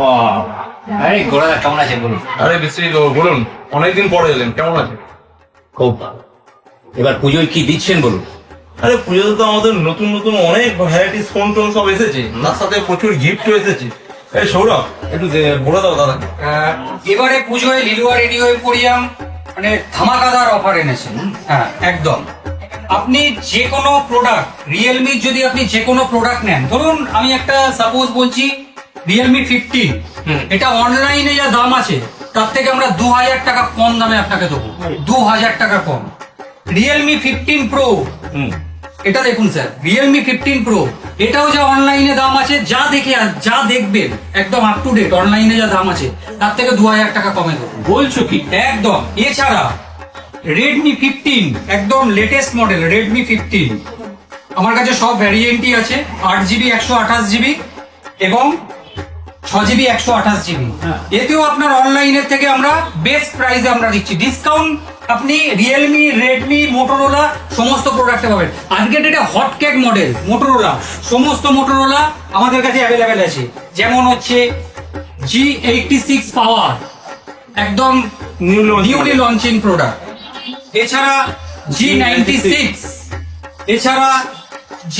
ও, আরে গোড়াদা কেমন আছে বলুন? আরে বিশ্রী বলুন, অনেকদিন পরে এলেন, কেমন আছে? খুব ভালো। এবার পুজোয় কি দিচ্ছেন বলুন? আরে পুজোতে তো আমাদের নতুন নতুন অনেক ভ্যারাইটিস ফোন টোন সব এসেছে, তার সাথে প্রচুর গিফটও এসেছে। এই সৌরভ, একটু বলে দাও দাদা। এবারে পুজোয় লিলুয়া রেডিও এম্পোরিয়াম মানে ধামাকাদার অফার এনেছে। হ্যাঁ একদম। আপনি যে কোনো প্রোডাক্ট রিয়েলমি যদি আপনি যে কোনো প্রোডাক্ট নেন, ধরুন আমি একটা সাপোজ বলছি রিয়েলমি 15, এটা অনলাইনে যা দাম আছে তার থেকে আমরা 2000 টাকা কম দামে আপনাকে দেবো। 2000 টাকা কম। রিয়েলমি 15 প্রো, এটা দেখুন স্যার, রিয়েলমি 15 প্রো, এটাও যা অনলাইনে দাম আছে, যা দেখে যা দেখবেন একদম আপ টু ডেট অনলাইনে যা দাম আছে তার থেকে 2000 টাকা কমে দেবো। বলছো কি? একদম। এছাড়া রেডমি 15 একদম লেটেস্ট মডেল রেডমি 15, আমার কাছে সব ভ্যারিয়েন্টই আছে, 8GB 128GB এবং 6GB 128GB। এতেও আপনার অনলাইনের থেকে আমরা বেস্ট প্রাইসে আমরা দিচ্ছি ডিসকাউন্ট। আপনি রিয়েলমি, রেডমি, মোটোরোলা সমস্ত প্রোডাক্টে পাবেন। আজকে এটা হট কেক মডেল মোটোরোলা, সমস্ত মোটোরোলা আমাদের কাছে অ্যাভেলেবেল আছে। যেমন হচ্ছে G86 পাওয়ার, একদম নিউলি লঞ্চিং প্রোডাক্ট। এছাড়া G96, এছাড়া G